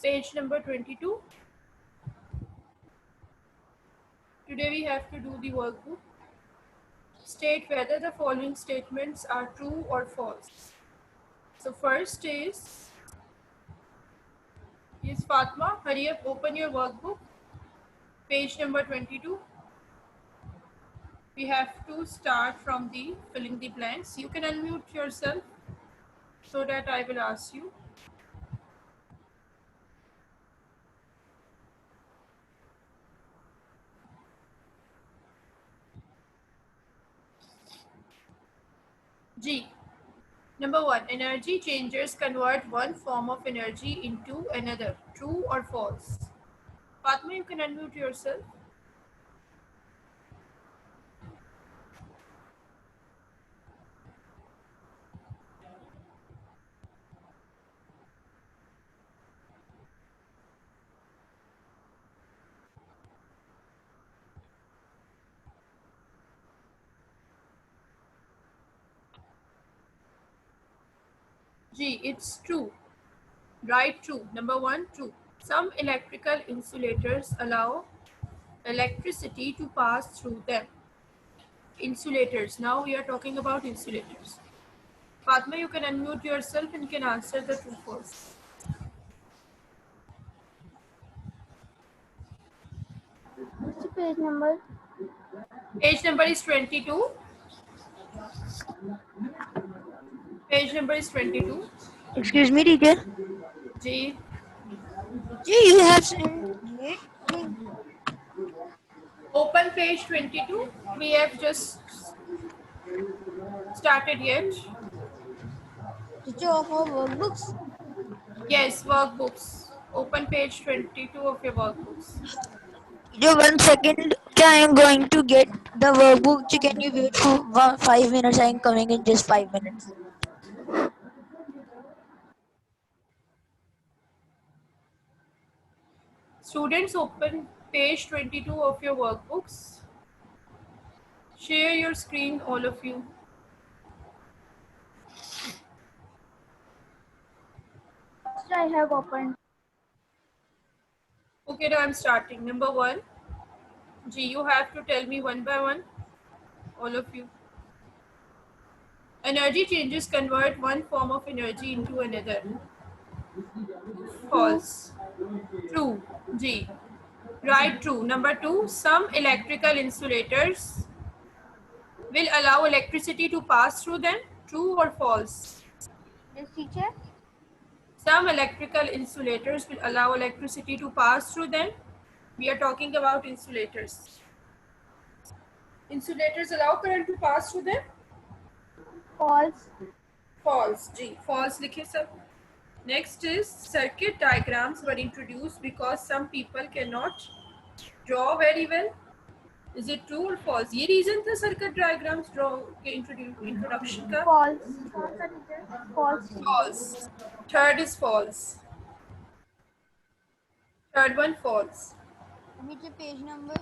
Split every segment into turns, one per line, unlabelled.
Page number 22. Today we have to do the workbook. State whether the following statements are true or false. So first is, yes, Fatma, hurry up, open your workbook. Page number 22. We have to start from the filling the blanks. You can unmute yourself so that I will ask you. G. Number 1. Energy changers convert one form of energy into another. True or false? Fatma, you can unmute yourself. G. It's true. Right, true. Number 1, true. Some electrical insulators allow electricity to pass through them. Insulators. Now we are talking about insulators. Fatma, you can unmute yourself and can answer the true false.
What's the page number?
Page number is 22. Page number is 22.
Excuse me, teacher.
G.
You have sent late link.
Open page 22. We have just started yet.
Teacher of our workbooks.
Yes, workbooks. Open page 22 of your workbooks.
Teacher, 1 second. I am going to get the workbook. Can you wait for 5 minutes? I am coming in just 5 minutes.
Students, open page 22 of your workbooks. Share your screen, all of you.
I have opened.
Okay, now I'm starting. Number 1. G, you have to tell me one by one, all of you. Energy changes convert one form of energy into another. False. True. G. Right, true. Number 2. Some electrical insulators will allow electricity to pass through them. True or false?
Yes, teacher.
Some electrical insulators will allow electricity to pass through them. We are talking about insulators. Insulators allow current to pass through them?
False.
False. G. False likhe sab. Next is circuit diagrams were introduced because some people cannot draw very well. Is it true or false? ये reason था circuit diagrams draw के introduction का.
False. False.
False. Third is false. Third one false.
Teacher, page number.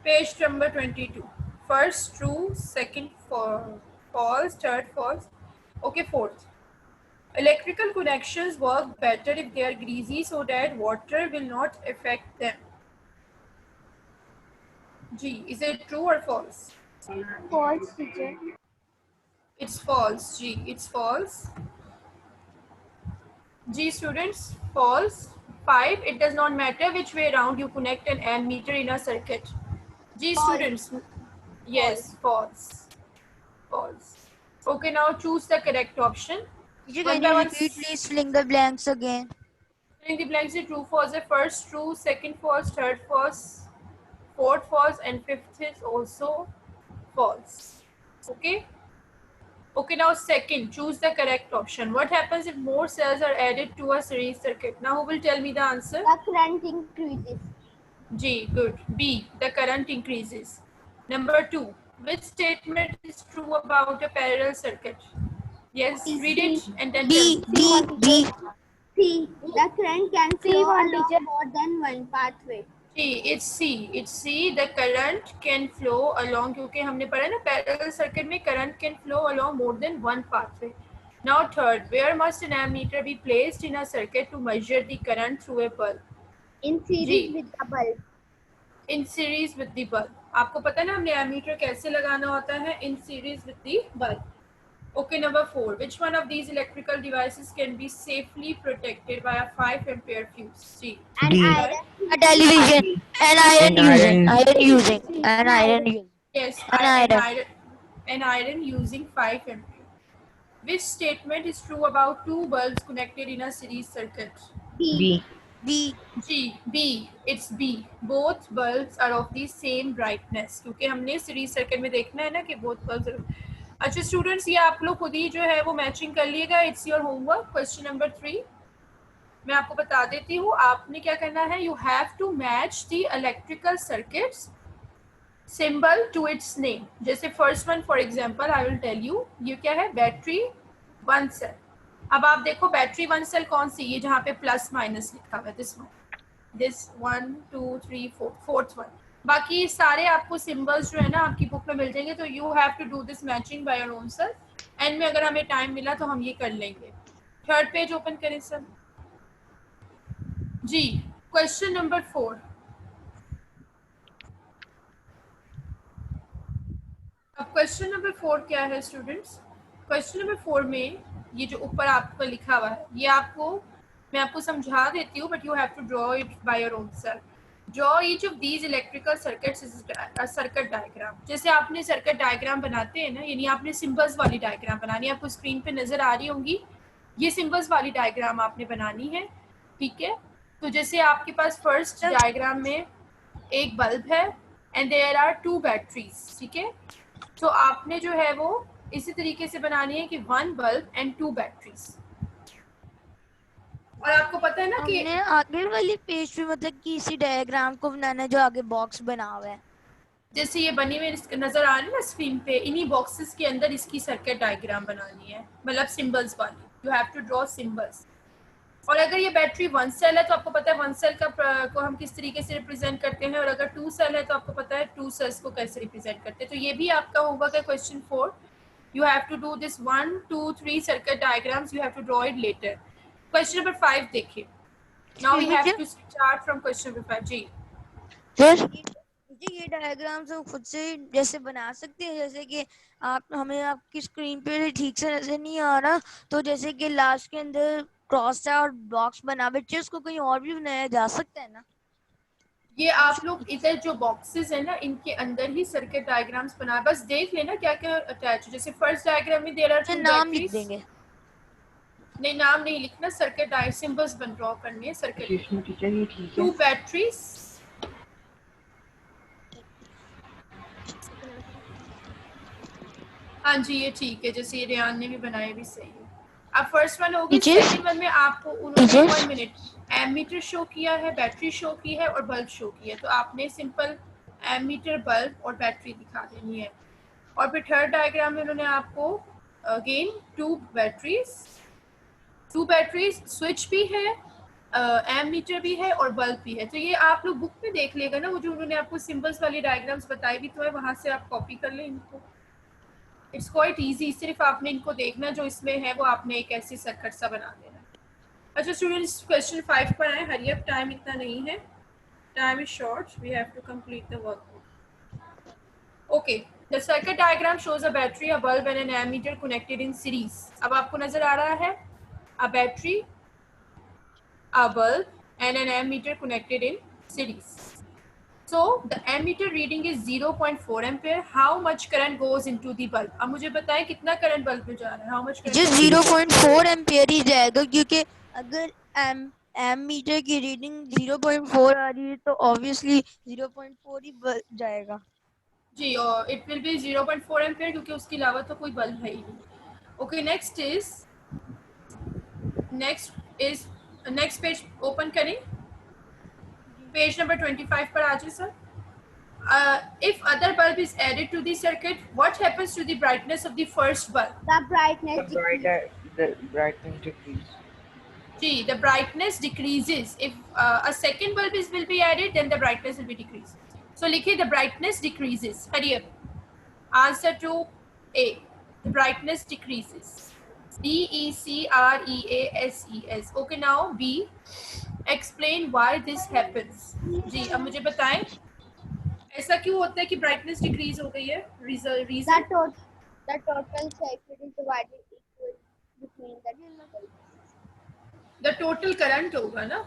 Page number 22. First true, second false, third false. Okay, fourth. Electrical connections work better if they are greasy so that water will not affect them. G. Is it true or false?
False, teacher.
It's false. G. It's false. G, students, false. 5. It does not matter which way around you connect an ammeter in a circuit. G,
False.
students. Yes, false. False. Okay, now choose the correct option.
Teacher,
One
can
by
you
one.
repeat, please fill the blanks again?
Filling the blanks is true, false. The first true, second false, third false, fourth false, and fifth is also false. Okay. Okay, now second, choose the correct option. What happens if more cells are added to a series circuit? Now who will tell me the answer?
The current increases.
G, good. B, the current increases. Number 2, which statement is true about a parallel circuit? Yes, read it and then tell me.
B.
C. The current can flow along more than one pathway.
C, it's C. It's C. The current can flow along, क्योंकि हमने पढ़ा ना parallel circuit में current can flow along more than one pathway. Now third, where must an ammeter be placed in a circuit to measure the current through a bulb?
In series
ji,
with the bulb.
in series with the bulb. आपको पता है ना हमने ammeter कैसे लगाना होता है? In series with the bulb. Okay, number 4. Which one of these electrical devices can be safely protected by a 5 ampere fuse? See,
An
D.
iron.
A television. An iron
An
using.
iron.
Iron using. An
An
iron
iron.
using.
yes,
An iron.
an iron using 5 ampere. Which statement is true about two bulbs connected in a series circuit?
B.
B.
B.
G. B. It's B. Both bulbs are of the same brightness. क्योंकि हमने series circuit में देखना है ना कि both bulbs are. अच्छा students, ये आप लोग खुद ही जो है वो मैचिंग कर लिएगा. It's your homework. Question number 3 मैं आपको बता देती हूँ. आपने क्या करना है, you have to match the electrical circuits symbol to its name. जैसे first one for example I will tell you, ये क्या है, बैटरी 1 सेल. अब आप देखो बैटरी 1 सेल कौन सी, ये जहाँ पे प्लस माइनस लिखा हुआ है, दिस 1 2 3 4 फोर्थ वन. बाकी सारे आपको सिंबल्स जो है ना आपकी बुक में मिल जाएंगे. तो you have to do this matching by your own self. And में अगर हमें टाइम मिला तो हम ये कर लेंगे. थर्ड पेज ओपन करें सर जी. Question number 4. अब क्वेश्चन नंबर 4 क्या है स्टूडेंट्स? क्वेश्चन नंबर 4 में ये जो ऊपर आपको लिखा हुआ है, ये आपको मैं आपको समझा देती हूँ, but you have to draw it by your own self. Draw each of these electrical circuits is a circuit diagram. जैसे आपने सर्किट डायग्राम बनाते हैं ना, यानी आपने सिंबल्स वाली डायग्राम बनानी है. आपको स्क्रीन पे नजर आ रही होंगी, ये सिंबल्स वाली डायग्राम आपने बनानी है. ठीक है, तो जैसे आपके पास फर्स्ट डायग्राम में एक बल्ब है एंड देयर आर 2 बैटरीज. ठीक है, तो आपने जो है वो इसी तरीके से बनानी है कि 1 बल्ब एंड 2 बैटरीज. और आपको पता है ना कि
हमने आगे वाली पेज पे मतलब कि इसी डायग्राम को बनाना है जो आगे बॉक्स बना हुआ है.
जैसे ये बनी हुई नजर आ रही है ना स्क्रीन पे, इन्हीं बॉक्सेस के अंदर इसकी सर्किट डायग्राम बनानी है, मतलब सिंबल्स वाली. You have to draw symbols. और अगर ये बैटरी 1 सेल है तो आपको पता है 1 सेल का को हम किस तरीके से रिप्रेजेंट करते हैं, और अगर 2 सेल है तो आपको पता है 2 सेल्स को कैसे रिप्रेजेंट करते हैं. तो ये भी आपका होमवर्क है question 4. You have to do this 1 2 3 circuit diagrams. You have to draw it later. Question number 5 देखिए. Now we have to start from question number 5. जी.
सर मुझे ये डायग्राम्स हम खुद से जैसे बना सकते हैं, जैसे कि आप हमें आपकी स्क्रीन पे ठीक से नजर नहीं आ रहा, तो जैसे कि लास्ट के अंदर क्रॉस है और बॉक्स बना बच्चे उसको कहीं और भी बनाया जा सकता है ना.
ये आप लोग इधर जो बॉक्सेस है ना इनके अंदर ही सर्किट डायग्राम्स बना, बस देख लेना क्या क्या अटैच है. जैसे फर्स्ट डायग्राम में देयर आर 2
नाम लिख
बैटरीज.
देंगे.
नहीं नाम नहीं लिखना, सर्किट सिंबल्स बन ड्रॉ करने हैं. सर्किट
इसमें टीचर ये ठीक
2
है.
बैटरीज. हाँ जी ये ठीक है, जैसे ये रेहान ने भी बनाए भी सही है. अब फर्स्ट वन होगी. सेकंड वन में आपको उन्होंने 1 मिनट एमीटर शो किया है, बैटरी शो की है और बल्ब शो की है. तो आपने सिंपल एमीटर, बल्ब और बैटरी दिखा देनी है. और फिर थर्ड डायग्राम में उन्होंने आपको अगेन 2 बैटरीज, स्विच भी है, एमीटर भी है और बल्ब भी है. तो ये आप लोग बुक में देख लेगा ना, वो जो उन्होंने आपको सिंबल्स वाली डायग्राम्स बताई भी तो है, वहां से आप कॉपी कर लें इनको. It's quite easy. सिर्फ आपने इनको देखना जो इसमें है वो आपने एक ऐसी सर्किट सा बना देना. अच्छा स्टूडेंट्स क्वेश्चन 5 पर आए. हरी अप, टाइम इतना नहीं है, time is short, we have to complete the work. Okay, the circuit diagram shows a battery, a bulb and an ammeter connected in series. अब आपको नजर आ रहा है a battery, a bulb and an ammeter connected in series. So the ammeter reading is 0.4 ampere. How much current goes into the bulb? अब मुझे बताएं कितना करंट बल्ब में जा रहा है. How much current?
Just 0.4 ampere ही जाएगा, क्योंकि अगर एमीटर की रीडिंग 0.4 आ रही है तो ऑब्वियसली 0.4 ही जाएगा.
जी, और it will be 0.4 ampere क्योंकि उसके अलावा तो कोई बल्ब है ही नहीं. Okay, next पेज ओपन करें. पेज नंबर 25 पर आ जाए sir. If other bulb is added to the circuit, what happens to the brightness of the first bulb?
The brightness decreases.
The brightness decrease.
See, the brightness decreases. If a second bulb will be added, then the brightness will be decreased. So, likhiye the brightness decreases. Hurry up. Answer to A. The brightness decreases. DECREASES. Okay, now B. Explain why this happens. जी अब मुझे बताएं ऐसा क्यों होता है कि brightness decrease हो गई है?
The
reason
total circuit is divided equal between the two bulbs.
The total current होगा ना,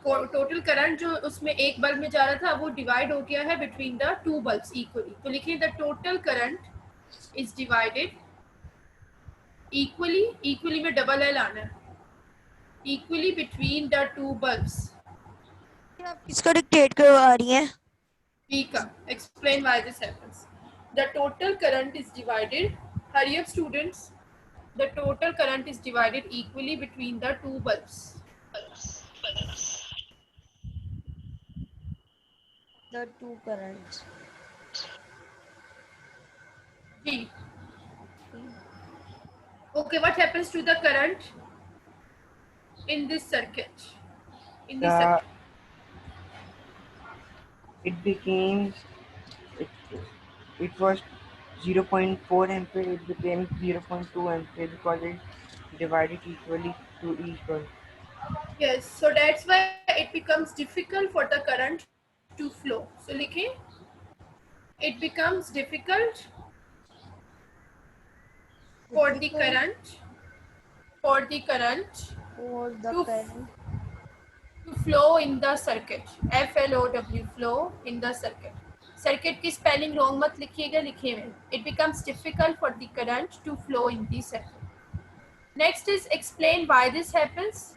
टोटल करंट जो उसमें एक बल्ब में जा रहा था वो डिवाइड हो गया है between the two bulbs equally. तो लिखिए the total current is divided equally, equally में डबल एल आना है, equally between the two bulbs.
आप किसको डिक्टेट करवा रही हैं?
B का explain why this happens. The total current is divided. Hurry up, students. The total current is divided equally between the two bulbs.
The two currents.
G. Okay, what happens to the current in this circuit? In this circuit.
It became it, it was 0.4 ampere. It became 0.2 ampere because it divided equally to each bulb.
Yes, so that's why it becomes difficult for the current to flow. So लिखें, it becomes difficult for the current to flow in the circuit. FLOW, flow in the circuit. Circuit की spelling wrong मत लिखिएगा, लिखिए में. It becomes difficult for the current to flow in the circuit. Next is explain why this happens.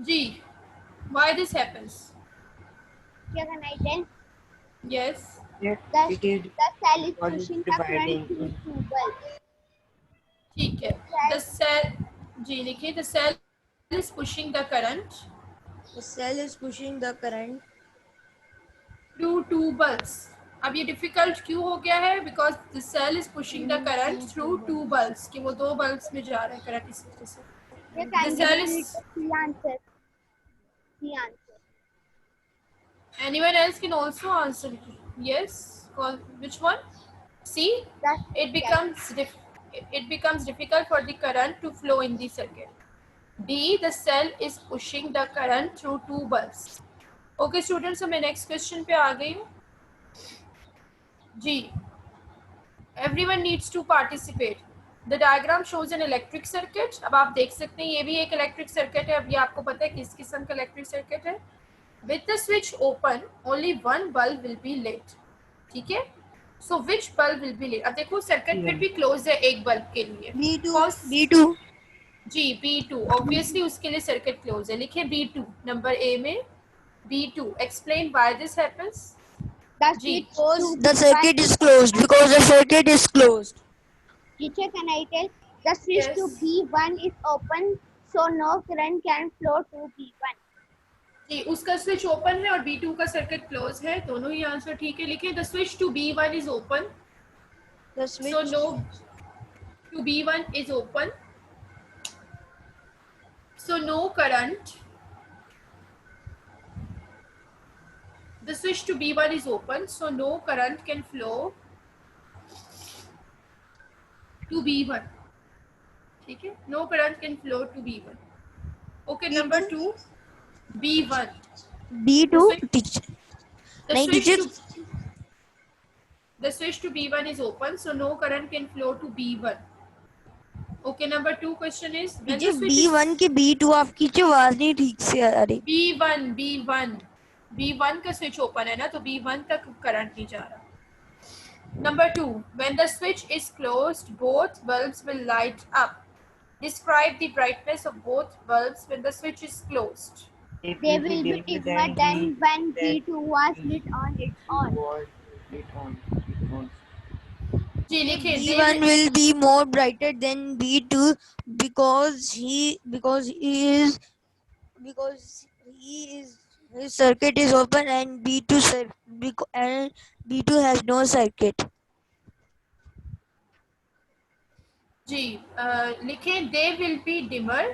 G. Why this happens?
Here can I tell?
Yes.
Yet
The
it is
cell is
because
pushing
it's
the current
dividing
through
in
two bulbs.
ठीक है. The cell. जी लिखिए. The cell is pushing the current
The cell is pushing the current
through two bulbs. अब ये difficult क्यों हो गया है? Because the cell is pushing the current through two bulbs. कि वो दो bulbs में जा रहा है current इस वजह से.
Here can
The
you
cell
read
is.
the C answer? C answer.
Anyone else can also answer. Yes. Which one? See, it becomes difficult for the current to flow in the circuit. D. The cell is pushing the current through two bulbs. Okay, students, so मैं next question पे आ गई हूँ. G. Everyone needs to participate. The diagram shows an electric circuit. अब आप देख सकते हैं ये भी एक electric circuit है. अब ये आपको पता है किस किस्म का electric circuit है. With the switch open, only one bulb will be lit. ठीक है? So which bulb will be lit? अब देखो circuit फिर भी close है एक bulb के लिए.
B2
जी B2. Obviously उसके लिए circuit close है. लिखे B2 नंबर A में. B2. Explain why this happens.
The
G.
switch to
the circuit is closed because the circuit is closed.
Teacher, can I tell? The switch to
Yes.
B1 is open, so no current can flow to B1.
जी उसका switch open है और B2 का circuit close है. दोनों ही answer ठीक है. लिखे the switch to B1 is open.
The switch
So no to B1 is open. So no current. The switch to B1 is open, so no current can flow to B1. ठीक है? No current can flow to B1. Okay, number 2. B1.
B2 teacher.
The
नहीं
switch
teacher.
to the switch to B1 is open, so no current can flow to B1. Okay, number 2 question is when the switch
B1 के B2 आपकी जो आवाज नहीं ठीक से आ रही.
B1 का स्विच ओपन है ना तो B1 तक करंट नहीं जा रहा. Number 2, when the switch is closed, both bulbs will light up. Describe the brightness of both bulbs when the switch is closed.
They will be dimmer than when B2 was lit on its own.
जी लिखिए.
B1 will be more brighter than B2 because his circuit is open and B2 has no circuit.
जी लिखें they will be dimmer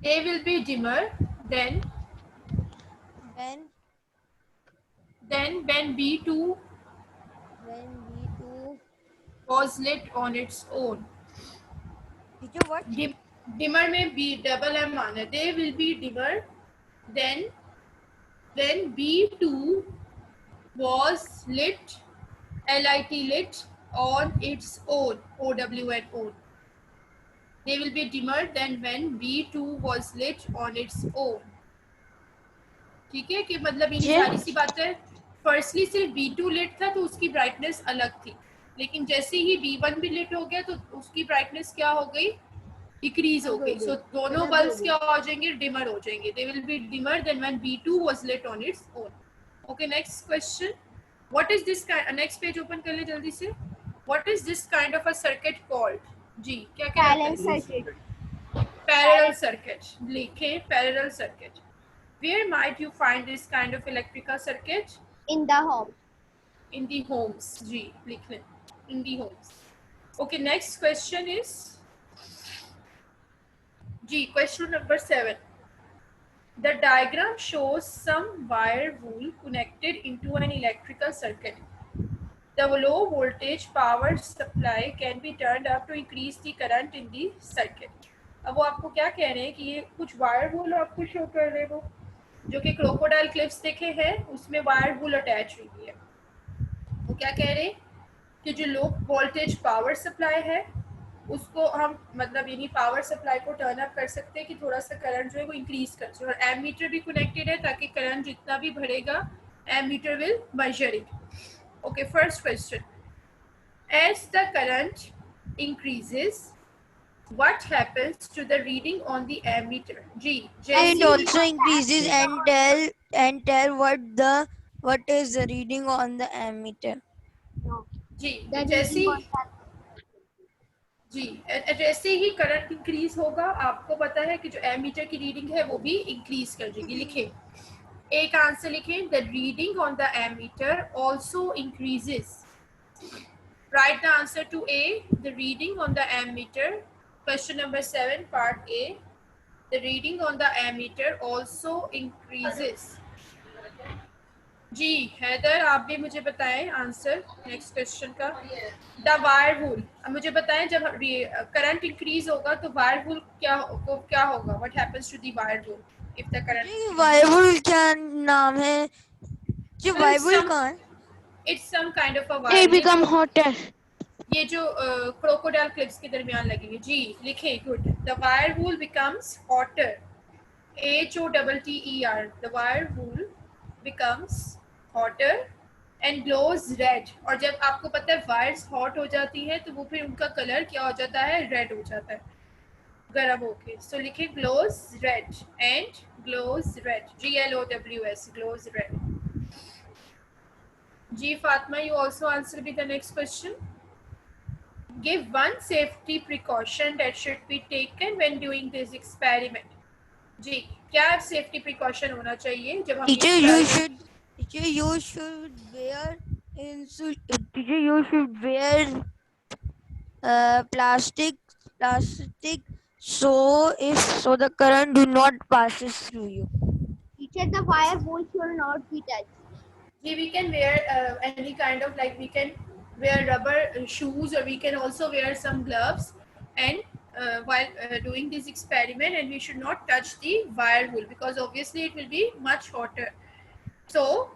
A will be dimmer, then
when
B2
V2
was lit on its own.
teacher what
Dimmer में B double M आना है. They will be dimmer, then when B2 was lit, LIT lit on its own, OWN own. They will be dimmer than when B2 was lit on its own. ठीक है कि मतलब ये सारी सी बातें. Firstly सिर्फ B2 लिट था तो उसकी ब्राइटनेस अलग थी, लेकिन जैसे ही B1 भी लिट हो गया तो उसकी ब्राइटनेस क्या हो गई, डिक्रीज हो गई. सो दोनों बल्ब्स क्या हो जाएंगे, डिमर हो जाएंगे. They will be dimmer than when B2 was lit on its own. Okay, next question. What is this next page open कर ले जल्दी से. What is this kind of a circuit called? जी क्या क्या
Parallel circuit.
Parallel circuit. लिखें parallel circuit. Where might you find this kind of electrical circuit?
In the home.
In the homes. जी लिख लें, in the homes. Okay, next question is ji question number 7. The diagram shows some wire wool connected into an electrical circuit. The low voltage power supply can be turned up to increase the current in the circuit. अब वो आपको क्या कह रहे हैं कि ये कुछ वायर वूल आपको शो कर रहे हैं, वो जो कि क्रोकोडाइल क्लिप्स देखे हैं उसमें वायर वूल अटैच हुई है. वो क्या कह रहे हैं कि जो लो वोल्टेज पावर सप्लाई है उसको हम मतलब यानी पावर सप्लाई को टर्न अप कर सकते हैं कि थोड़ा सा करंट जो है वो इंक्रीज कर सकते हैं. और एमीटर भी कनेक्टेड है ताकि करंट जितना भी बढ़ेगा ammeter will measure it. Okay, first question. As the current increases what happens to the reading on the ammeter? जी
and also increases and tell what is the reading on the ammeter.
जी
The
जैसे
reading on that.
जी जैसे ही current increase होगा आपको पता है कि जो एमीटर की रीडिंग है वो भी इंक्रीज कर जाएगी. लिखें, एक आंसर लिखें. The reading on the ammeter also increases. Write the answer to A. The reading on the ammeter. Question number 7, part A. The reading on the ammeter also increases. जी हैदर आप भी मुझे बताएं आंसर नेक्स्ट क्वेश्चन का. The wire वूल. अब मुझे बताएं जब current increase होगा तो वायर वूल क्या होगा. What happens to the wire wool if the current.
Wire wool क्या नाम है जी? वायर वूल कहाँ है?
It's some kind of a
They
wire.
become hotter.
ये जो क्रोकोडाइल क्लिप्स के दरमियान लगी हुई. जी लिखें, good. The wire wool becomes hotter. HOTTER. The wire wool becomes hotter and glows red. और जब आपको पता है वायर्स हॉट हो जाती है तो वो फिर उनका कलर क्या हो जाता है, रेड हो जाता है गर्म होके. सो लिखें glows red and glows red. GLOWS, glows red. Ji Fatima, you also answer with the next question. Give one safety precaution that should be taken when doing this experiment. जी क्या सेफ्टी प्रिकॉशन होना चाहिए जब हम
Teacher, you should wear plastic so the current do not passes through you.
Teacher, the wire wool should not be touched.
we can wear any kind of, like we can wear rubber shoes, or we can also wear some gloves and while doing this experiment, and we should not touch the wire wool because obviously it will be much hotter. So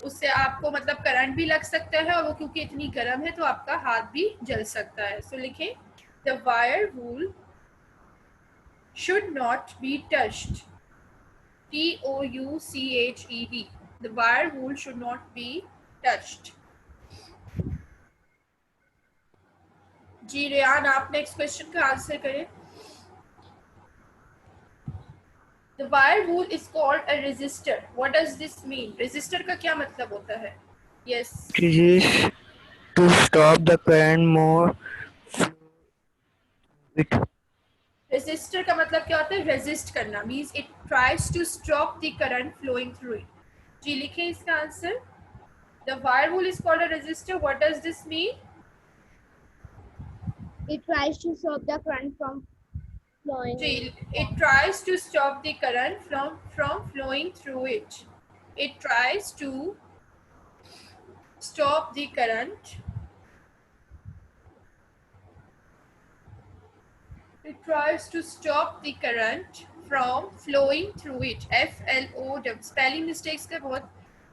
उससे आपको मतलब current भी लग सकता है और वो क्योंकि इतनी गर्म है तो आपका हाथ भी जल सकता है. सो लिखें, the wire wool should not be touched. TOUCHED. The wire wool should not be touched. जी रेहान, आप नेक्स्ट क्वेश्चन का आंसर करें. The wire wool is called a resistor. What does this mean? Resistor का क्या मतलब होता है? Yes.
Resist to stop the current more it.
Resistor का मतलब क्या होता है? Resist करना means it tries to stop the current flowing through it. जी लिखें इसका answer. The wire wool is called a resistor. What does this mean?
It tries to stop the current from
जी, it tries to stop the current from flowing through it. It tries to stop the current. It tries to stop the current from flowing through it. FLO. Spelling mistakes का बहुत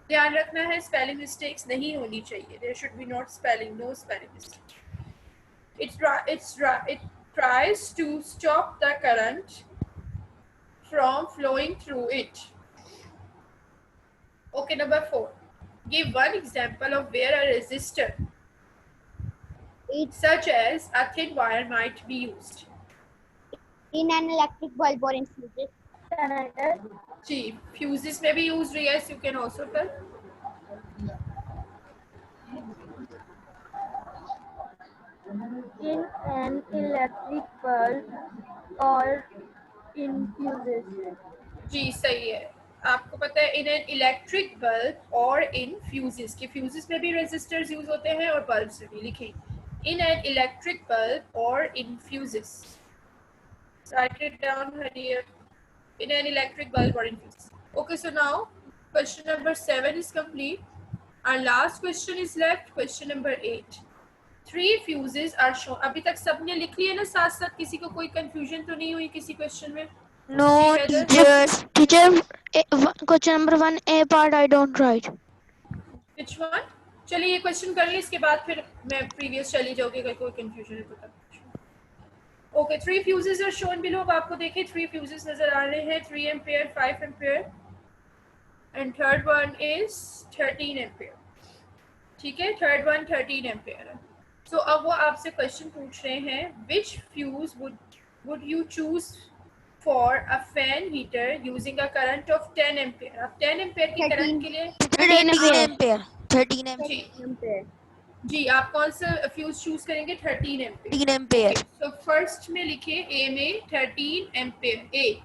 ध्यान रखना है. Spelling mistakes नहीं होनी चाहिए. There should be not spelling, no spelling mistake. It tries to stop the current from flowing through it. Okay, number 4. Give one example of where a resistor, such as a thin wire, might be used.
In an electric bulb or in fuses.
Ji, fuses में भी use हुई है. Yes, you can also tell.
In an electric bulb or in fuses.
जी, सही है. आपको पता है in an electric bulb or in fuses कि fuses में भी resistors use होते हैं और bulbs में भी. लिखें in an electric bulb or in fuses. Write it down here. In an electric bulb or in fuses. Okay, so now question number 7 is complete. Our last question is left. Question number 8. 3 fuses are shown. अभी तक सबने लिख लिया ना साथ साथ. किसी को कोई confusion तो नहीं हुई किसी question में?
No, teacher. Question number 1A part I don't write.
Which one? चलिए ये क्वेश्चन कर लें, इसके बाद फिर मैं प्रीवियस चली जाऊंगी अगर कोई कंफ्यूजन है तो तब. Okay, 3 fuses are shown below. अब आपको देखिए 3 फ्यूजेस नजर आ रहे हैं. 3 ampere, 5 ampere and third one is 13 ampere. ठीक है, थर्ड वन 13 एम्पियर है. सो अब वो आपसे क्वेश्चन पूछ रहे हैं which fuse would you choose for a fan heater using a current of 10 ampere. अब 10 एम्पियर की करंट के लिए
13 एम्पियर. 13
जी जी, आप कौन सा फ्यूज चूज करेंगे? 13 एम्पियर.
13 एम्पियर.
तो फर्स्ट में लिखे ए में 13 एम्पियर. ए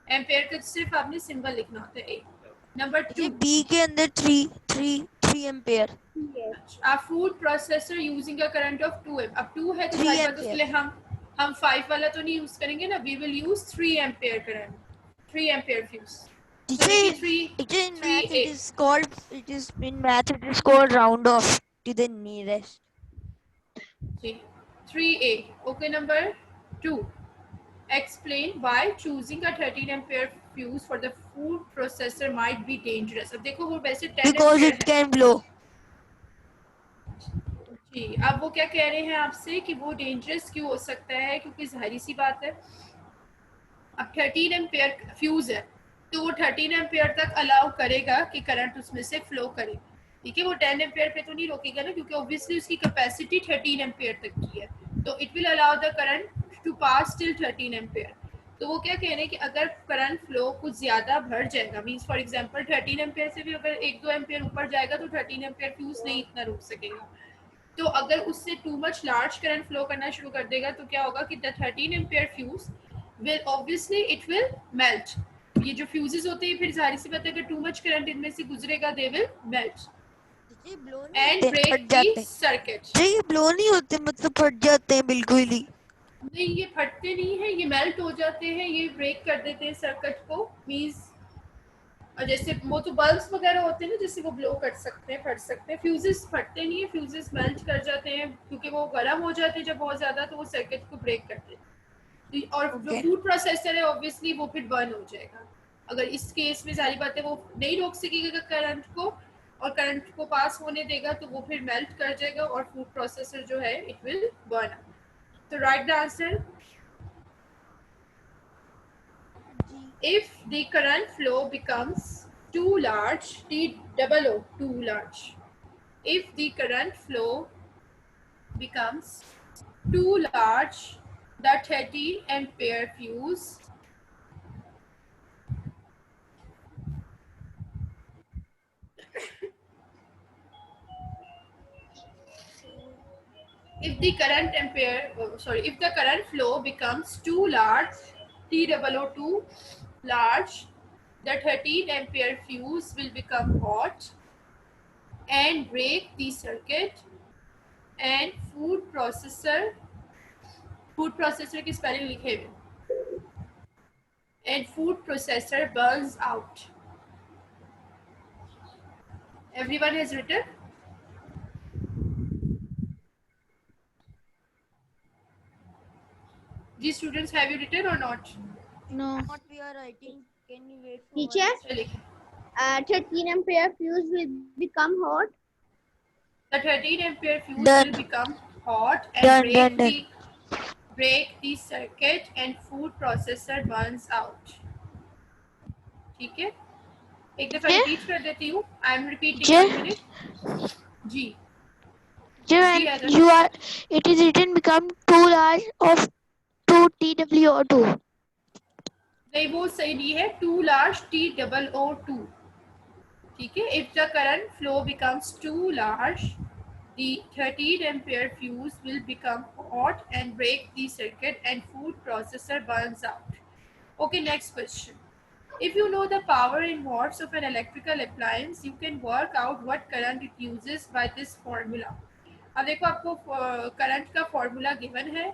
एम्पियर का सिर्फ आपने सिंबल लिखना होता है. ए. नंबर 2,
बी के अंदर 3 ampere.
a food processor using a current of 2 amp. अब 2 है तो
3
सारी बात
ampere.
उसके लिए हम 5 वाला तो नहीं यूज करेंगे ना. we will use 3 ampere current. 3 ampere fuse.
In math it is called round off to the nearest.
जी, 3A. Okay, number 2. Explain why choosing a 13 ampere fuse for the food processor might be dangerous. अब देखो वो वैसे 10
Because
ampere
it can blow.
जी, अब वो क्या कह रहे हैं आपसे कि वो डेंजरस क्यों हो सकता है, क्योंकि जाहिर सी बात है अब 13 एम्पियर फ्यूज है तो वो 13 एम्पियर तक अलाउ करेगा कि करंट उसमें से फ्लो करे. ठीक है, वो 10 एम्पियर पे तो नहीं रोकेगा ना, क्योंकि ऑब्वियसली उसकी कैपेसिटी 13 एम्पियर तक की है. तो it will allow the current to pass till 13 ampere. तो वो क्या कह रहे हैं कि अगर करंट फ्लो कुछ ज़्यादा बढ़ जाएगा, मीन्स फॉर एग्जांपल 13 एम्पियर से भी अगर 1-2 एम्पियर ऊपर जाएगा तो 13 एम्पियर फ्यूज नहीं इतना रुक सकेगा. तो अगर उससे too much large current flow करना शुरू कर देगा तो क्या होगा कि the 13 ampere fuse will obviously it will melt. ये जो फ्यूजेस होते हैं फिर जाहिर सी बात है अगर टू मच करंट इनमें से गुजरेगा they will melt and break the circuit.
ये ब्लो नहीं होते, मतलब फट जाते हैं बिल्कुल ही.
नहीं, ये फटते नहीं है, ये मेल्ट हो जाते हैं, ये ब्रेक कर देते हैं सर्किट को. मींस जैसे वो तो बल्ब्स वगैरह होते हैं ना, जैसे वो ब्लो कर सकते हैं, फट सकते हैं. फ्यूजेस फटते नहीं है, फ्यूजेस मेल्ट कर जाते हैं क्योंकि वो गर्म हो जाते हैं जब बहुत ज़्यादा, तो वो सर्किट को ब्रेक करते हैं. और जो फूड प्रोसेसर है ऑब्वियसली वो फिर बर्न हो जाएगा. अगर इस केस में सारी बातें वो नहीं रोक सकेगा करंट को और करंट को पास होने देगा तो वो फिर मेल्ट कर जाएगा और फूड प्रोसेसर जो है इट विल बर्न. तो right the answer. If the current flow becomes too large, too large. If the current flow becomes too large, the 13 ampere fuse if the current flow becomes too large, too large, the 13 ampere fuse will become hot and break the circuit and food processor की spelling लिखे हुए and food processor burns out. Everyone has written? These students, have you written or not?
No. What we are writing? Can you wait for
Teacher,
1 second?
13 ampere fuse will become hot.
The 13 ampere fuse
Done.
will become hot and
Done.
break the circuit and food processor burns out. ठीक है, एक दफा repeat कर देती हूँ. I am repeating 1 minute. जी
When
जी
you are, it is written become 2 large of 2 TWO2.
नहीं, वो सही नहीं है. 2 large TOO2. ठीक है. If the current flow becomes too large, the 13 ampere fuse will become hot and break the circuit and food processor burns out. Okay, next question. If you know the power in watts of an electrical appliance, you can work out what current it uses by this formula. अब देखो, आपको current का formula given है.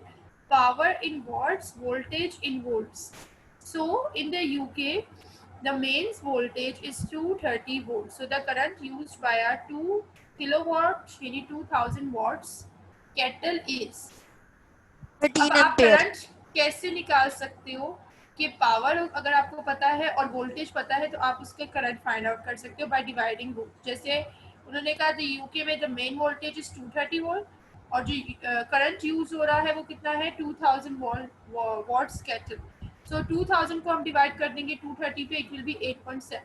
Power in watts, voltage in volts. So in the UK, the mains voltage is 230 volts. So the current used by a 2 kilowatt यानी 2000 watts kettle is.
13
अब आप
ampere.
Current कैसे निकाल सकते हो कि पावर अगर आपको पता है और वोल्टेज पता है तो आप उसके करंट फाइंड आउट कर सकते हो बाय डिवाइडिंग बोथ. जैसे उन्होंने कहा था यूके में the main voltage is 230 volt और जो करंट यूज हो रहा है वो कितना है 2000 वॉट्स केटल. सो 2000 को हम डिवाइड कर देंगे 230 पे, इट विल बी 8.7.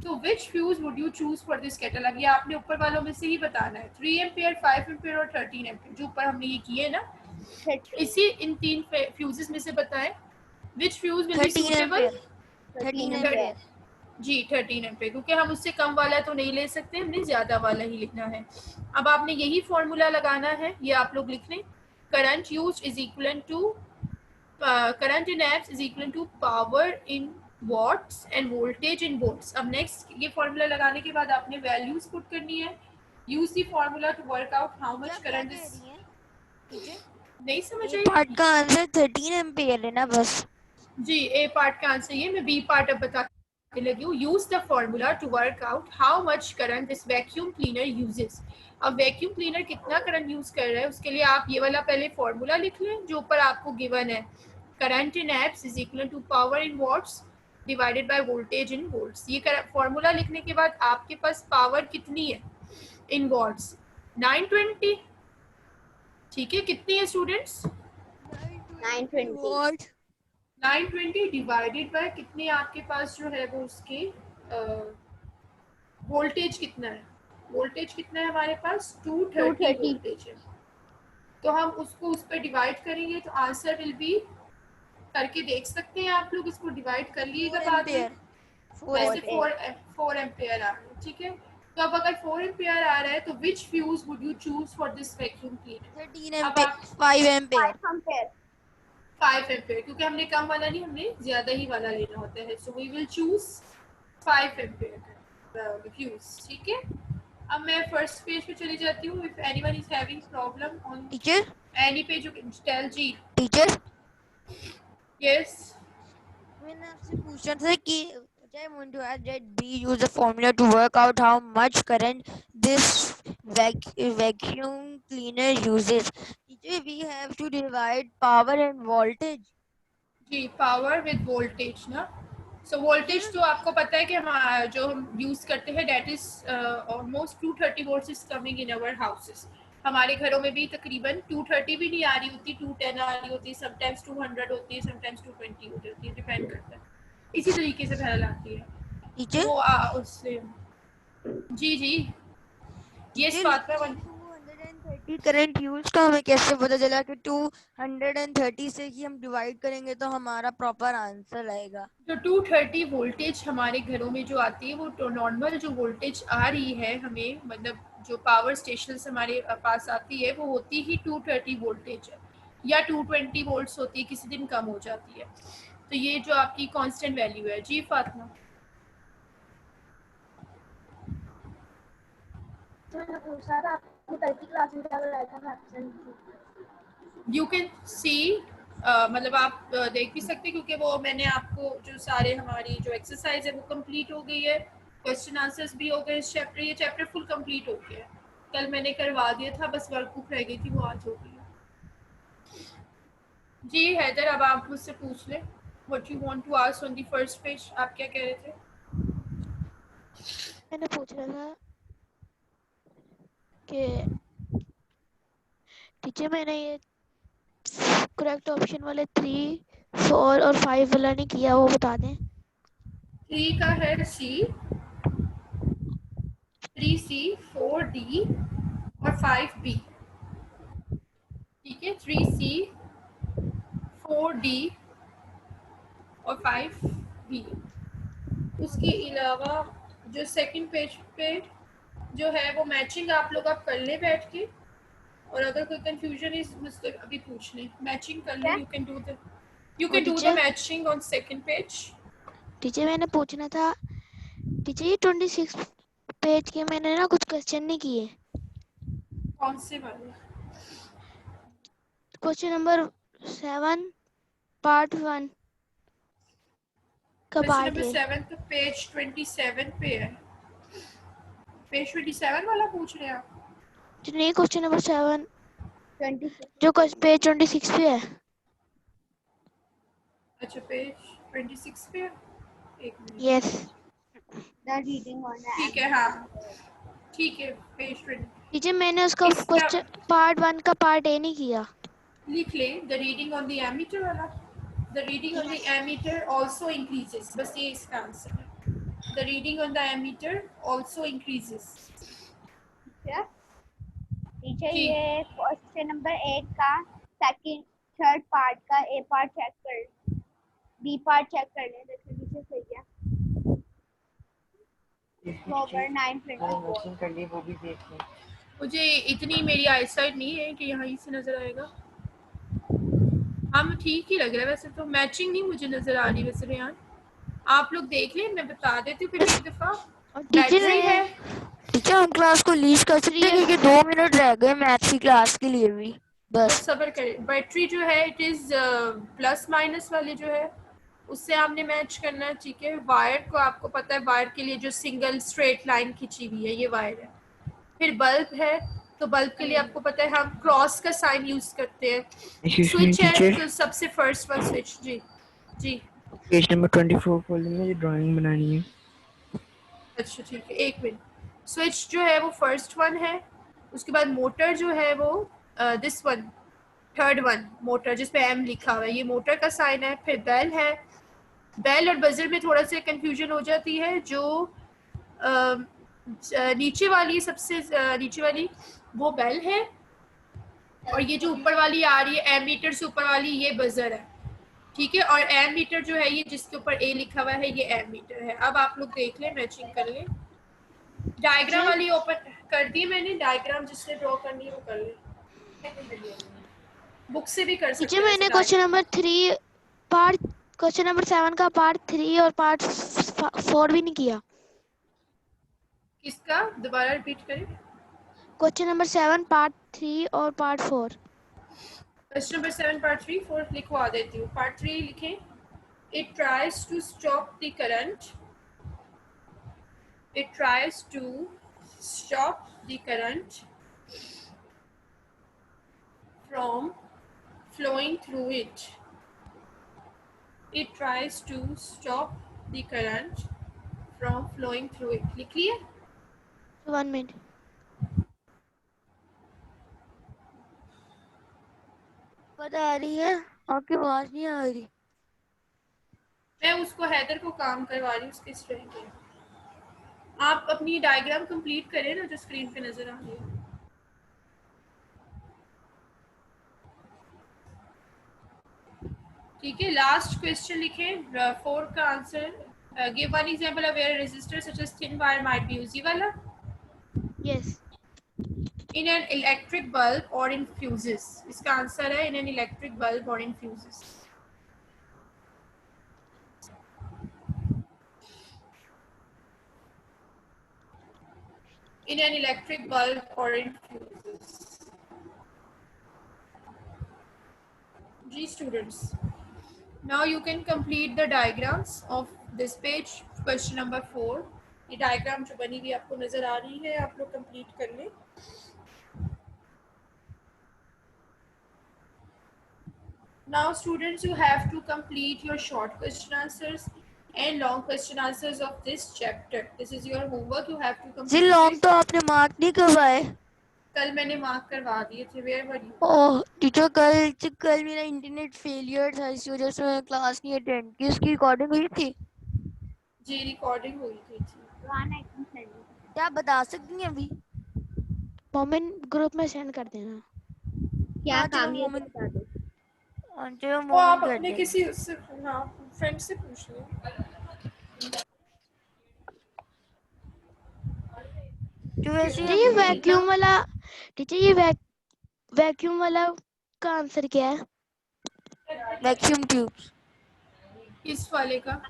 तो which fuse would you choose for this kettle? अब ये आपने ऊपर वालों में से ही बताना है. 3 एम्पियर, 5 एम्पियर और 13 एम्पियर जो ऊपर हमने ये किए ना, इसी इन 3 फ्यूजेस में से बताएं which fuse will be
13
suitable.
ampere. 13 ampere.
जी 13 एम्पियर, क्योंकि हम उससे कम वाला तो नहीं ले सकते, हमने ज्यादा वाला ही लिखना है. अब आपने यही फॉर्मूला लगाना है, ये आप लोग लिख लें. Current use is equal to current in amps is equal to power in watts and voltage in volts. अब नेक्स्ट ये फॉर्मूला लगाने के बाद आपने वैल्यूज पुट करनी है. Use the formula to work out how much current is. नहीं समझ आई?
पार्ट का आंसर 13 एम्पियर है ना बस.
जी, ए पार्ट का आंसर ये, मैं बी पार्ट अब बताने लगी हूँ. Use the formula to work out how much current this vacuum cleaner uses. अब वैक्यूम क्लीनर कितना करंट यूज कर रहा है उसके लिए आप ये वाला पहले फॉर्मूला लिख लें जो ऊपर आपको गिवन है. Current in amps is equal to power in watts divided by voltage in volts. ये फॉर्मूला लिखने के बाद आपके पास पावर कितनी है इन वॉट्स? 920. ठीक है, कितनी है स्टूडेंट्स?
920
वॉट.
920 डिवाइडेड बाय कितने आपके पास जो है वो उसके वोल्टेज कितना है? वोल्टेज कितना है हमारे पास? 230 वोल्टेज है. तो हम उसको उस पर डिवाइड करेंगे तो आंसर विल बी, करके देख सकते हैं आप लोग, इसको डिवाइड कर लीजिएगा बाद में. वैसे 4 एम्पियर आ रहा है. ठीक है, तो अब अगर 4 एम्पियर आ रहा है तो which fuse would you choose for this vacuum cleaner?
13 ampere. 5 ampere.
5 ampere, क्योंकि हमने कम वाला नहीं, हमने ज्यादा ही वाला लेना होता है. So we will choose 5 ampere fuse. ठीक है, अब मैं फर्स्ट पेज पे चली जाती हूँ. If anyone is having problem on
teacher.
Any page you can tell. जी
टीचर.
यस.
मैंने आपसे पूछा था कि I want to add that B use the formula to work out how much current this vacuum cleaner uses. Teacher, we have to divide power and voltage.
जी, power with voltage ना. So voltage तो आपको पता है कि हम जो हम यूज करते हैं that is almost 230 volts is coming in our houses. हमारे घरों में भी तकरीबन 230 भी नहीं आ रही होती, 210 आ रही होती, समटाइम्स 200 होती है, समटाइम्स 220 होती है, डिपेंड करता है. इसी तरीके से बहरहाल आती है.
Teacher.
वो उससे जी जी ये बात में
230 करंट यूज का हमें कैसे पता चला कि 230 से ही हम डिवाइड करेंगे तो हमारा प्रॉपर आंसर आएगा?
जो 230 वोल्टेज हमारे घरों में जो आती है वो तो नॉर्मल जो वोल्टेज आ रही है हमें, मतलब जो पावर स्टेशन हमारे पास आती है वो होती ही 230 वोल्टेज है, या 220 वोल्ट्स होती है, किसी दिन कम हो जाती है. तो ये जो आपकी कांस्टेंट वैल्यू है. जी फातिमा. You can see मतलब आप देख भी सकते हैं, क्योंकि वो मैंने आपको जो सारे हमारी जो एक्सरसाइज है वो कंप्लीट हो गई है, क्वेश्चन आंसर्स भी हो गए इस चैप्टर, ये चैप्टर फुल कंप्लीट हो गया है। कल मैंने करवा दिया था, बस वर्कबुक रह गई थी, वो आज हो गई है। जी हैदर, अब आप मुझसे पूछ लें, what you want to ask on the first page, आप क्या कह रहे थे?
मैंने पूछ रहा था कि टीचर मैंने ये करेक्ट ऑप्शन वाले 3, 4 और 5 वाला नहीं किया, वो बता दें।
3 का है सी, 3C, 4D और 5B। ठीक है, 3C, 4D और 5B। उसके अलावा जो सेकंड पेज पे जो है वो मैचिंग आप लोग आप कर लें बैठ के, और अगर कोई कंफ्यूजन इज मुझसे अभी पूछ लें, मैचिंग कर लें। You can do the
teacher
matching on second page.
Teacher मैंने पूछना था, टीचर ये 26 पेज के मैंने ना कुछ क्वेश्चन नहीं किए।
कौन से वाले?
क्वेश्चन नंबर 7 पार्ट 1 का
क्वेश्चन
पार्ट
नंबर
ए।
7 तो पेज 27 पे है। पेज 27 वाला पूछ रहे हैं आप?
जो नहीं, क्वेश्चन नंबर 7
26.
जो पेज 26 पे है।
अच्छा, पेज 26 पे है, एक minute.
Yes
The reading on the
ठीक है, हाँ ठीक है, पेज 20।
टीचर मैंने उसका
इसका
क्वेश्चन पार्ट 1 का पार्ट ए नहीं किया।
लिख ले, the reading on the ammeter वाला। The reading on the ammeter also increases, बस ये इसका आंसर है। The reading on the ammeter also increases.
Teacher
जी,
ये क्वेश्चन नंबर 8 का सेकंड थर्ड पार्ट का ए पार्ट चेक कर, बी पार्ट चेक कर ले, देखो नीचे सही है। ओवर 924.
मैंने मैचिंग कर ली, वो भी देख लें।
मुझे इतनी मेरी आईसाइट नहीं है कि यहाँ से नज़र आएगा। हाँ, ठीक ही लग रहा है वैसे तो, मैचिंग नहीं मुझे नज़र आ रही वैसे रेहान। आप लोग देख लें, मैं बता देती हूँ फिर एक दफ़ा।
और
बैटरी है,
टीचर हम क्लास को लीव कर सकते हैं क्योंकि 2 मिनट रह गए मैथ्स की क्लास के लिए भी
तो
बस।
सब्र करें। बैटरी जो है इट इज़ प्लस माइनस वाले जो है उससे आपने मैच करना है। ठीक है, वायर को आपको पता है, वायर के लिए जो सिंगल स्ट्रेट लाइन खिंची हुई है ये वायर है। फिर बल्ब है, तो बल्ब के लिए आपको पता है हम क्रॉस का साइन यूज करते हैं।
एक्सक्यूज मी
स्विच है
टीचर,
तो सबसे फर्स्ट वन स्विच। जी जी,
पेज नंबर 24 खोल मुझे ड्राइंग बनानी है।
अच्छा ठीक है, एक मिनट। स्विच जो है वो फर्स्ट वन है, उसके बाद मोटर जो है वो this one, third one motor जिसपे एम लिखा हुआ है, ये मोटर का साइन है। फिर बेल है, बेल और बजर में थोड़ा सा कंफ्यूजन हो जाती है। जो नीचे वाली सबसे नीचे वाली वो बेल है, और ये जो ऊपर वाली आ रही है एम मीटर से ऊपर वाली ये बजर है। ठीक है, और एम मीटर जो है ये जिसके ऊपर ए लिखा हुआ है ये एम मीटर है। अब आप लोग देख लें, मैचिंग कर लें। डायग्राम वाली ओपन कर दी मैंने, डायग्राम जिसने ड्रॉ करनी है वो कर ले, बुक से भी कर सकते
टीचर
हैं वैसे
मैंने question
diagram.
Number 3 part question number 7 का पार्ट 3 और पार्ट 4 भी नहीं किया।
किसका, दोबारा रिपीट करें।
क्वेश्चन नंबर 7 पार्ट 3 और पार्ट 4।
क्वेश्चन नंबर 7 पार्ट 3 4 लिखवा देती हूँ। पार्ट 3 लिखें, it tries to stop the current, it tries to stop the current from flowing through it, it tries to stop the current from flowing through it। लिख लिया?
1 minute, बता आ रही है, आपकी आवाज नहीं आ रही।
मैं उसको हैदर को काम करवा रही हूँ उसके स्ट्रेंथ के। आप अपनी डायग्राम कंप्लीट करें ना जो स्क्रीन पे नजर आ रही है। ठीक है, लास्ट क्वेश्चन लिखें 4 का answer. Give one example of where resistor such as thin wire might be used वाला।
Yes
In an electric bulb or in fuses, इसका आंसर है in an electric bulb or in fuses। In an electric bulb or in fuses। जी students, now you can complete the diagrams of this page. Question number 4. ये diagram जो बनी हुई आपको नजर आ रही है, आप लोग कंप्लीट कर लें. Now students, you have to complete your short question answers and long question answers of this chapter. This is your homework. You have to
जी
complete
लॉन्ग
it.
तो आपने मार्क नहीं करवाए.
कल मैंने मार्क करवा दिए थे. Where were you?
Oh teacher, कल मेरा इंटरनेट फेलियर था, इस वजह से मैं क्लास नहीं अटेंड की. इसकी रिकॉर्डिंग हुई थी.
जी रिकॉर्डिंग हुई थी.
क्या आप बता सकती हैं अभी?
मोमेंट ग्रुप में सेंड कर देना.
क्या
हाँ,
काम
चलो
है
मोमेंट
बता दो।
चलो
वो आप
मोमेंट कर
अपने
दें.
किसी उससे हाँ फ्रेंड से पूछ लो.
जो वैसे
टीचर ये वैक्यूम वाला, टीचर ये वैक्यूम वाला का आंसर क्या है?
Vacuum tubes.
इस वाले का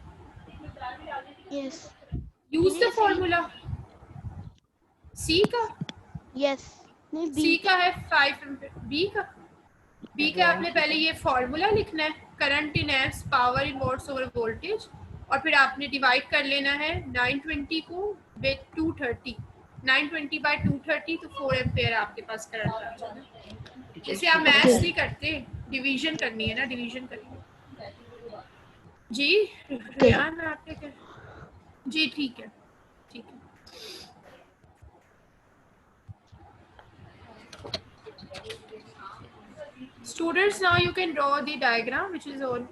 यस
यूज द फॉर्मूला. सी का
यस नहीं
सी
बी.
का है 5 एम्पीयर. बी का आपने पहले ये फॉर्मूला लिखना है, current in amps, power in watts over voltage, और फिर आपने डिवाइड कर लेना है 920 को विद 230. 920 बाय 230 तो 4 एम्पीयर आपके पास करंट आ जाएगा. जैसे आप मैथ्स नहीं करते, डिवीजन करनी है ना, डिवीजन करनी है. जी रियान आपके क्या? जी ठीक है, ठीक है. Students, now you can draw the diagram which is on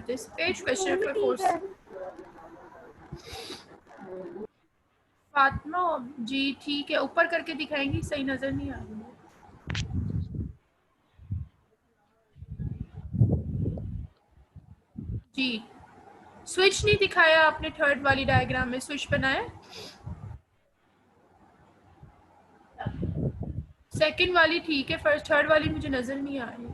this page. Question number 4. Fatima जी ठीक है, ऊपर करके दिखाएंगी, सही नजर नहीं आ रही है. जी स्विच नहीं दिखाया आपने, थर्ड वाली डायग्राम में स्विच बनाया. सेकंड वाली ठीक है, फर्स्ट थर्ड वाली मुझे नजर नहीं आ रही.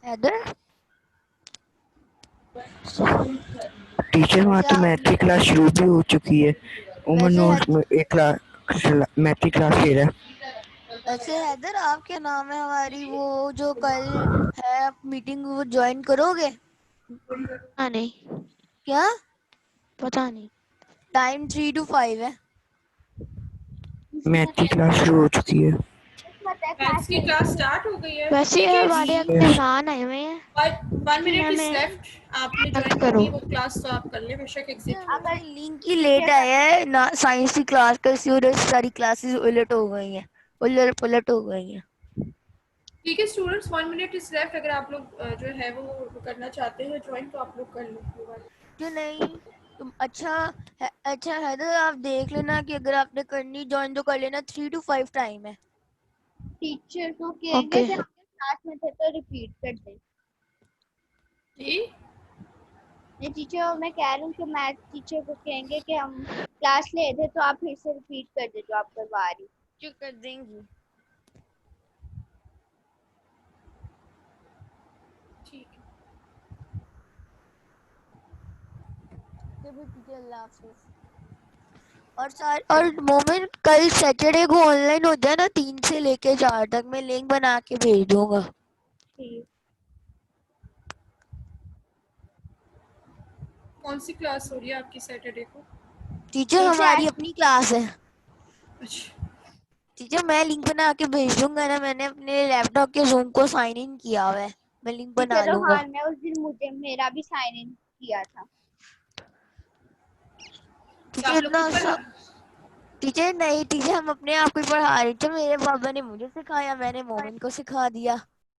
हैदर
टीचर वहाँ तो मैथ्स क्लास शुरू भी हो चुकी है. उमर
वैसे
नोट्स में एक मैथ्स क्लास ले रहा है.
वैसे हैदर, आप क्या नाम है हमारी वो जो कल है मीटिंग, वो ज्वाइन करोगे?
हाँ नहीं,
क्या
पता नहीं.
टाइम 3 to 5 है.
मैथ्स क्लास शुरू हो चुकी है.
मैथ्स की क्लास स्टार्ट हो गई है.
वैसे
ठीक है
हमारे
जी.
इम्तिहान आए हुए हैं.
1 मिनट इज
हमें
लेफ्ट. आपने
मत
ज्वाइन
करो.
करनी है वो क्लास तो आप कर लें, बेशक एग्जिट.
अगर लिंक ही लेट आया है ना, साइंस की क्लास का, इसी वजह से सारी क्लासेस उलट हो गई हैं, उलट पुलट हो गई हैं.
ठीक है स्टूडेंट्स, 1 मिनट इज लेफ्ट. अगर आप लोग जो है वो करना चाहते हैं ज्वाइन, तो आप लोग कर लो.
जो नहीं तुम अच्छा हैदर, आप देख लेना कि अगर आपने करनी ज्वाइन तो कर लेना. 3 to 5 टाइम है.
टीचर को कहेंगे
ओके.
कि हम साथ में थे तो रिपीट कर दें.
जी
नहीं टीचर, मैं कह रही हूँ कि मैथ टीचर को कहेंगे कि हम क्लास ले थे तो आप फिर से रिपीट कर दे जो आप करवा रही.
जो कर देंगी.
ठीक है.
और मोमेंट कल सैटरडे को ऑनलाइन हो जाए ना, 3 से लेके 4 तक, मैं लिंक बना के भेज दूंगा.
ठीक.
कौन सी क्लास हो रही है आपकी सैटरडे को?
टीचर हमारी अपनी क्लास है.
अच्छा
टीचर मैं लिंक बना के भेज दूंगा ना, मैंने अपने लैपटॉप के जूम को साइन इन किया हुआ है, मैं लिंक बना
चलो
लूंगा।
हाँ, मैं उस दिन मुझे मेरा भी साइन इन किया था।
क्या आप लोग खुद पढ़ा?
टीचर नहीं, टीचर हम अपने आप को ही पढ़ा रहे थे, मेरे पापा ने मुझे सिखाया, मैंने मोमिन को सिखा दिया।